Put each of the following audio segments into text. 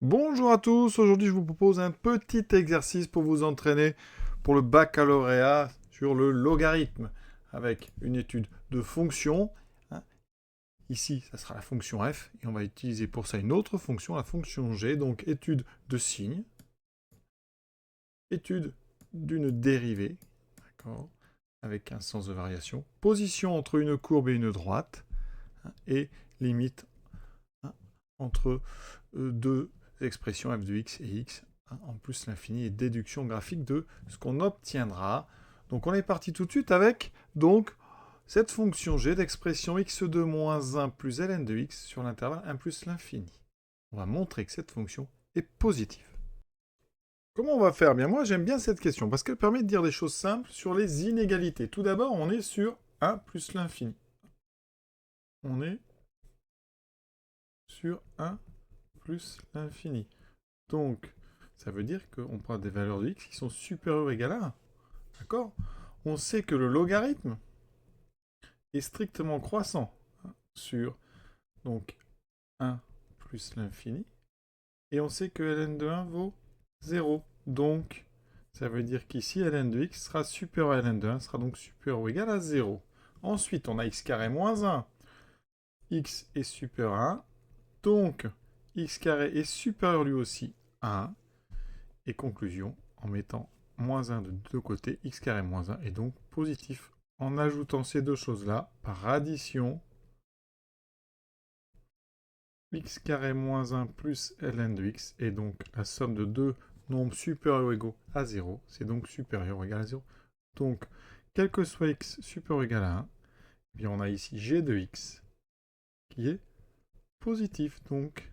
Bonjour à tous, aujourd'hui je vous propose un petit exercice pour vous entraîner pour le baccalauréat sur le logarithme avec une étude de fonction. hein. Ici, ça sera la fonction f et on va utiliser pour ça une autre fonction, la fonction g, donc étude de signe, étude d'une dérivée, d'accord, avec un sens de variation, position entre une courbe et une droite, et limite entre deux expressions f de x et x, en plus l'infini, et déduction graphique de ce qu'on obtiendra. Donc on est parti tout de suite avec donc cette fonction g d'expression x de moins 1 plus ln de x sur l'intervalle 1 plus l'infini. On va montrer que cette fonction est positive. Comment on va faire? Bien, moi j'aime bien cette question parce qu'elle permet de dire des choses simples sur les inégalités. Tout d'abord, on est sur 1 plus l'infini. On est sur 1 plus l'infini. Donc, ça veut dire qu'on prend des valeurs de x qui sont supérieures ou égales à 1. D'accord? On sait que le logarithme est strictement croissant sur donc 1 plus l'infini. Et on sait que ln de 1 vaut 0. Donc, ça veut dire qu'ici, ln de x sera supérieur à ln de 1, sera donc supérieur ou égal à 0. Ensuite, on a x carré moins 1. X est supérieur à 1. Donc, x carré est supérieur lui aussi à 1. Et conclusion, en mettant moins 1 de deux côtés, x carré moins 1 est donc positif. En ajoutant ces deux choses-là, par addition, x carré moins 1 plus ln de x est donc la somme de deux nombres supérieurs ou égaux à 0. C'est donc supérieur ou égal à 0. Donc, quel que soit x supérieur ou égal à 1, eh bien on a ici g de x qui est positif. Donc,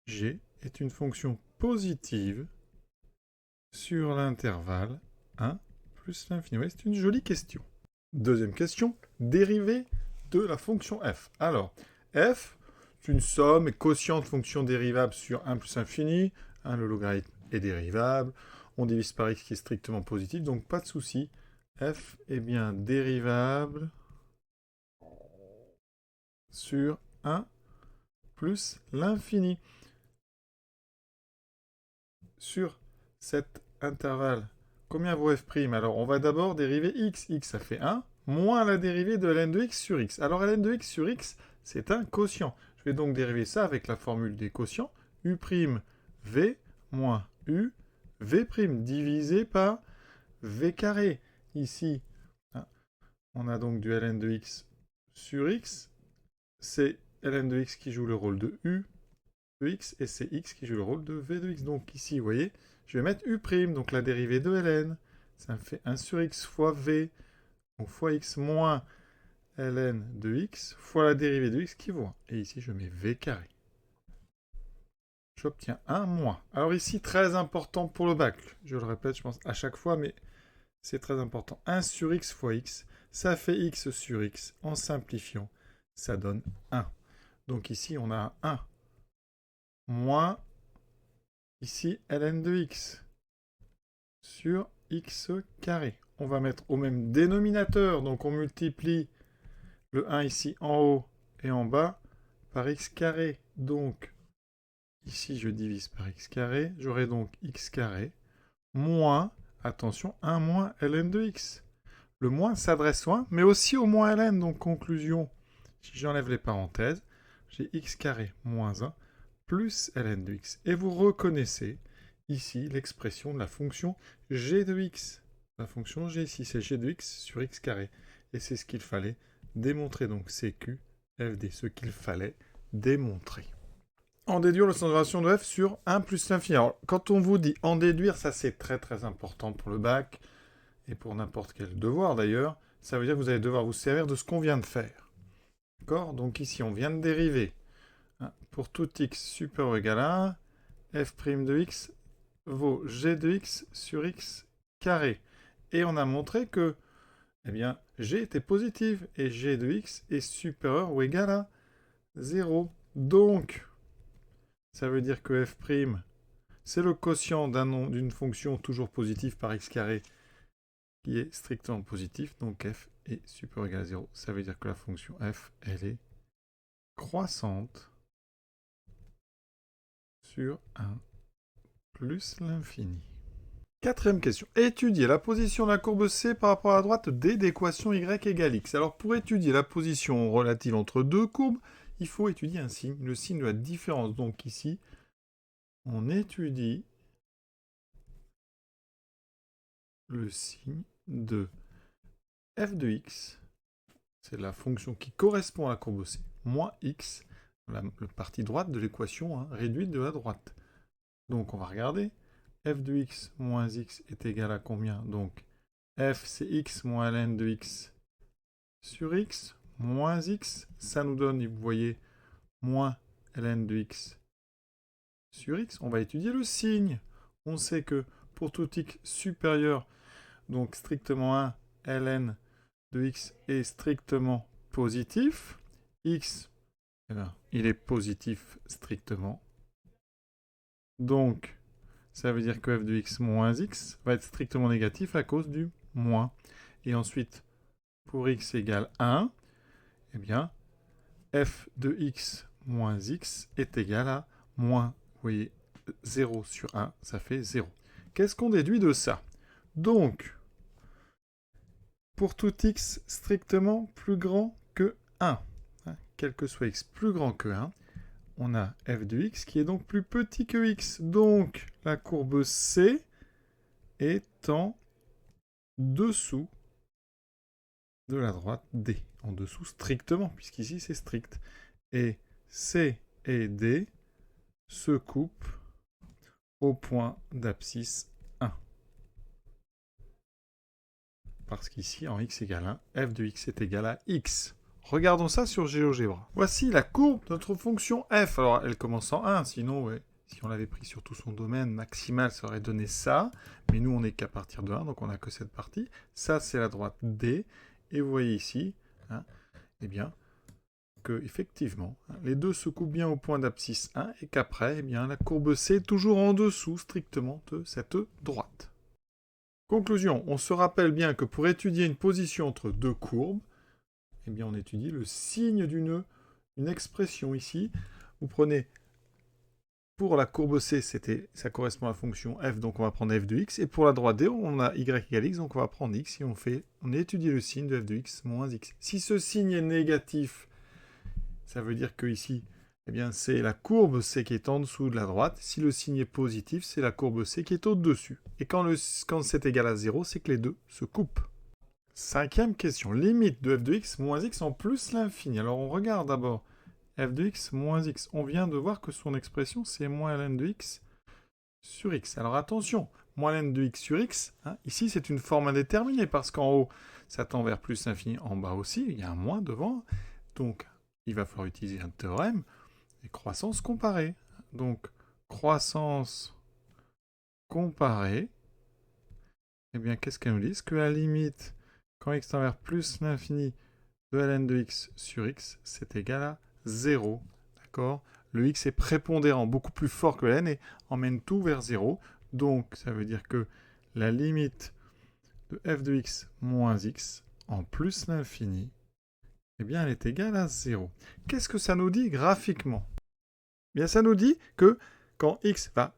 g est une fonction positive sur l'intervalle 1 plus l'infini. Oui, c'est une jolie question. Deuxième question, dérivée de la fonction f. Alors, f, c'est une somme et quotient de fonctions dérivables sur 1 plus infini. Le logarithme est dérivable. On divise par x qui est strictement positif, donc pas de souci. F est bien dérivable sur 1 plus l'infini. Sur cet intervalle, combien vaut f'? Alors, on va d'abord dériver x. X, ça fait 1, moins la dérivée de ln de x sur x. Alors, ln de x sur x, c'est un quotient. Je vais donc dériver ça avec la formule des quotients. u' v moins u v' divisé par v carré. Ici, on a donc du ln de x sur x. C'est ln de x qui joue le rôle de u de x, et c'est x qui joue le rôle de v de x. Donc ici, vous voyez, je vais mettre u', donc la dérivée de ln. Ça me fait 1 sur x fois v, donc fois x moins ln de x, fois la dérivée de x qui vaut 1. Et ici, je mets v carré. J'obtiens 1 moins. Alors ici, très important pour le bac. Je le répète, je pense, à chaque fois, mais c'est très important. 1 sur x fois x, ça fait x sur x. En simplifiant, ça donne 1. Donc ici, on a 1 moins, ici, ln de x sur x carré. On va mettre au même dénominateur, donc on multiplie le 1 ici en haut et en bas par x carré. Donc, ici je divise par x carré, j'aurai donc x carré moins, attention, 1 moins ln de x. Le moins s'adresse au 1, mais aussi au moins ln, donc conclusion, si j'enlève les parenthèses, j'ai x carré moins 1 plus ln de x. Et vous reconnaissez ici l'expression de la fonction g de x. La fonction g ici, c'est g de x sur x carré. Et c'est ce qu'il fallait démontrer. Donc CQ, FD, ce qu'il fallait démontrer. En déduire le sens de variation de f sur 1 plus l'infini. Alors, quand on vous dit en déduire, ça c'est très très important pour le bac, et pour n'importe quel devoir d'ailleurs, ça veut dire que vous allez devoir vous servir de ce qu'on vient de faire. D'accord? Donc ici, on vient de dériver. Pour tout x supérieur ou égal à 1, f' de x vaut g de x sur x carré. Et on a montré que eh bien, g était positive et g de x est supérieur ou égal à 0. Donc, ça veut dire que f', c'est le quotient d'une fonction toujours positive par x carré qui est strictement positif. Donc f est supérieur ou égal à 0. Ça veut dire que la fonction f, elle est croissante sur 1 plus l'infini. Quatrième question. Étudier la position de la courbe C par rapport à la droite D d'équation y égale x. Alors pour étudier la position relative entre deux courbes, il faut étudier un signe, le signe de la différence. Donc ici, on étudie le signe de f de x, c'est la fonction qui correspond à la courbe C, moins x, la partie droite de l'équation réduite de la droite. Donc on va regarder. F de x moins x est égal à combien? Donc f c'est x moins ln de x sur x moins x. Ça nous donne, vous voyez, moins ln de x sur x. On va étudier le signe. On sait que pour tout x supérieur, donc strictement 1, ln de x est strictement positif. X, eh bien, il est positif strictement. Donc, ça veut dire que f de x moins x va être strictement négatif à cause du moins. Et ensuite, pour x égale 1, eh bien, f de x moins x est égal à moins, vous voyez, 0 sur 1, ça fait 0. Qu'est-ce qu'on déduit de ça? Donc, pour tout x strictement plus grand que 1, quel que soit x plus grand que 1, on a f de x qui est donc plus petit que x. Donc, la courbe C est en dessous de la droite D. En dessous strictement, puisqu'ici c'est strict. Et C et D se coupent au point d'abscisse 1. Parce qu'ici, en x égale 1, f de x est égal à x. Regardons ça sur GeoGebra. Voici la courbe de notre fonction f. Alors, elle commence en 1, sinon, ouais, si on l'avait pris sur tout son domaine maximal, ça aurait donné ça. Mais nous, on n'est qu'à partir de 1, donc on n'a que cette partie. Ça, c'est la droite D. Et vous voyez ici, eh bien, que effectivement, les deux se coupent bien au point d'abscisse 1, et qu'après, eh bien, la courbe C est toujours en dessous, strictement, de cette droite. Conclusion, on se rappelle bien que pour étudier une position entre deux courbes, eh bien, on étudie le signe d'une expression ici. Vous prenez, pour la courbe C, ça correspond à la fonction f, donc on va prendre f de x. Et pour la droite D, on a y égale x, donc on va prendre x. Et on étudie le signe de f de x moins x. Si ce signe est négatif, ça veut dire que ici, eh bien, c'est la courbe C qui est en dessous de la droite. Si le signe est positif, c'est la courbe C qui est au-dessus. Et quand c'est égal à 0, c'est que les deux se coupent. Cinquième question, limite de f de x moins x en plus l'infini. Alors on regarde d'abord f de x moins x. On vient de voir que son expression c'est moins ln de x sur x. Alors attention, moins ln de x sur x, ici c'est une forme indéterminée parce qu'en haut ça tend vers plus l'infini, en bas aussi, il y a un moins devant. Donc il va falloir utiliser un théorème et croissance comparée. Donc croissance comparée, eh bien qu'est-ce qu'elle nous dit? Que la limite quand x tend vers plus l'infini de ln de x sur x, c'est égal à 0. D'accord? Le x est prépondérant, beaucoup plus fort que ln, et emmène tout vers 0. Donc, ça veut dire que la limite de f de x moins x en plus l'infini, eh bien, elle est égale à 0. Qu'est-ce que ça nous dit graphiquement? Eh bien, ça nous dit que quand x va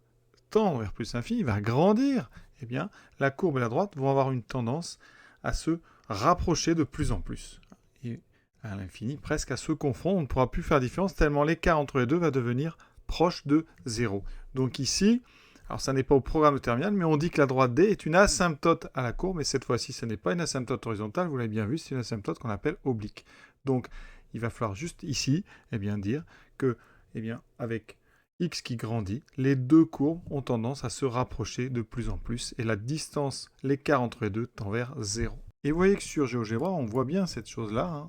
tendre vers plus l'infini, va grandir, eh bien, la courbe et la droite vont avoir une tendance à se rapprocher de plus en plus. Et à l'infini, presque à se confondre. On ne pourra plus faire différence tellement l'écart entre les deux va devenir proche de 0. Donc ici, alors ça n'est pas au programme de terminal, mais on dit que la droite D est une asymptote à la courbe, mais cette fois-ci, ce n'est pas une asymptote horizontale, vous l'avez bien vu, c'est une asymptote qu'on appelle oblique. Donc, il va falloir juste ici, eh bien, dire que, eh bien, avec x qui grandit, les deux courbes ont tendance à se rapprocher de plus en plus, et la distance, l'écart entre les deux tend vers 0. Et vous voyez que sur GeoGebra, on voit bien cette chose-là.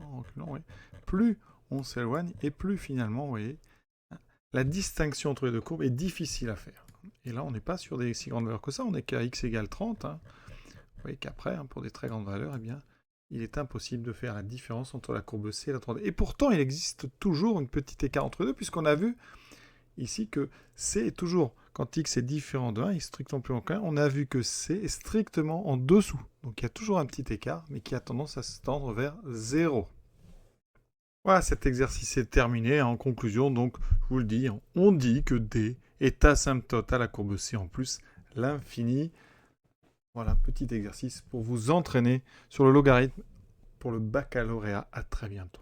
Plus on s'éloigne, et plus finalement, vous voyez, la distinction entre les deux courbes est difficile à faire. Et là, on n'est pas sur des si grandes valeurs que ça, on n'est qu'à x égale 30. Vous voyez qu'après, pour des très grandes valeurs, eh bien, il est impossible de faire la différence entre la courbe C et la 3D. Et pourtant, il existe toujours un petit écart entre les deux, puisqu'on a vu ici que C est toujours, quand x est différent de 1, il est strictement plus grand que 1, on a vu que C est strictement en dessous. Donc il y a toujours un petit écart, mais qui a tendance à se tendre vers 0. Voilà, cet exercice est terminé. En conclusion, donc, je vous le dis, on dit que D et t'asymptotes à la courbe C en plus l'infini. Voilà, petit exercice pour vous entraîner sur le logarithme pour le baccalauréat. À très bientôt.